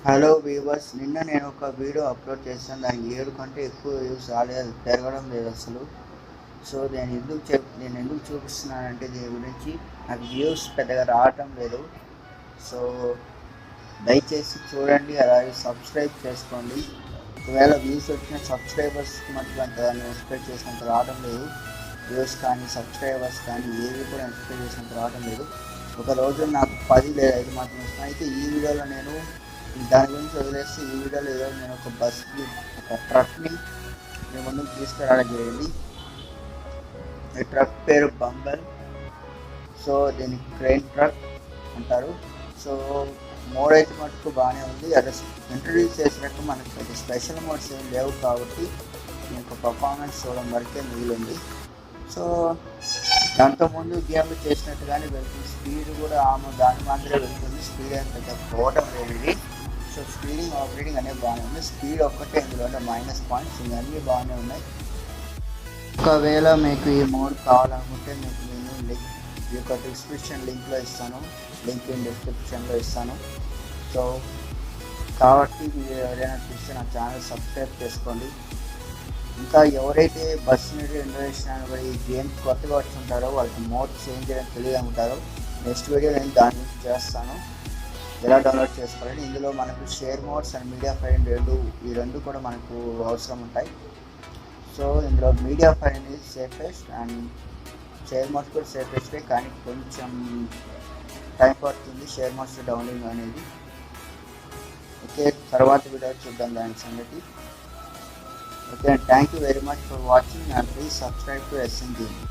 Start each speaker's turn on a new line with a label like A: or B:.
A: Hello weavers, నిన్న నేను ఒక వీడియో అప్లోడ్ చేశాను. దానికి 7 కంటే ఎక్కువ వ్యూస్ రాలేదు, పెరగడం లేదు అసలు. సో నేను ఎందుకు చూపిస్తున్నానంటే దీని గురించి నాకు వ్యూస్ పెద్దగా రావటం లేదు. సో దయచేసి చూడండి, అలాగే సబ్స్క్రైబ్ చేసుకోండి. ఒకవేళ వ్యూస్ వచ్చిన సబ్స్క్రైబర్స్ మటుకు అంత ఎక్స్పెక్ట్ చేసినంత రావడం లేదు. వ్యూస్ కానీ సబ్స్క్రైబర్స్ కానీ ఏవి కూడా ఎక్స్పెక్ట్ చేసినంత రావడం లేదు. ఒక రోజు నాకు 10 లేదా 5 మాత్రం వస్తున్నాయి. అయితే ఈ వీడియోలో నేను దాని గురించి వదిలేస్తే ఈ వీడియోలో ఈరోజు నేను ఒక ట్రక్ని మీ ముందుకు తీసుకురావడం జరిగింది. ఈ ట్రక్ పేరు బంబల్. సో దీన్ని క్రెయిన్ ట్రక్ అంటారు. సో మోడ్ అయితే మటుకు బాగానే ఉంది. అది ఇంట్రడ్యూస్ చేసినట్టు మనకి అది స్పెషల్ మోడ్స్ ఏం లేవు కాబట్టి మీకు పర్ఫార్మెన్స్ చూడడం వరకే మిగిలింది. సో దాంతో ముందు గేమ్లు చేసినట్టుగానే వెళ్తుంది. స్పీడ్ కూడా దాని మాత్రమే వెళ్తుంది. స్పీడ్ ఏం పెద్ద పోవటం లేదు ఇది. సో స్పీడింగ్ ఆపరేటింగ్ అనేది బాగానే ఉంది. స్పీడ్ ఒక్కటే ఇందులో అంటే మైనస్ పాయింట్స్ ఇవన్నీ బాగానే ఉన్నాయి. ఒకవేళ మీకు ఈ మోడ్ కావాలనుకుంటే మీకు నేను ఈ యొక్క డిస్క్రిప్షన్ లింక్లో ఇస్తాను, లింక్ ఇన్ డిస్క్రిప్షన్లో ఇస్తాను. సో కాబట్టి మీరు ఎవరైనా చూస్తే నా ఛానల్ సబ్స్క్రైబ్ చేసుకోండి. ఇంకా ఎవరైతే బస్ ఇంటర్నేషనల్ ఈ గేమ్ కొత్తగా వచ్చుంటారో వాళ్ళకి మోడ్ చేంజ్ చేయడం తెలియదు ఉంటారో నెక్స్ట్ వీడియో నేను దాని గురించి చేస్తాను, ఎలా డౌన్లోడ్ చేసుకోవాలని. ఇందులో మనకు share modes and media file ఈ రెండు కూడా మనకు అవసరం ఉంటాయి. సో ఇందులో మీడియా ఫైల్ అనేది సేఫెస్ట్ అండ్ షేర్ మోడ్స్ కూడా సేఫెస్టే, కానీ కొంచెం టైం పడుతుంది షేర్ మోడ్స్ డౌన్లోడింగ్ అనేది. ఓకే, తర్వాత వీడియో చూద్దాం దాని సంగతి. Okay, thank you very much for watching and please subscribe to SN Gaming.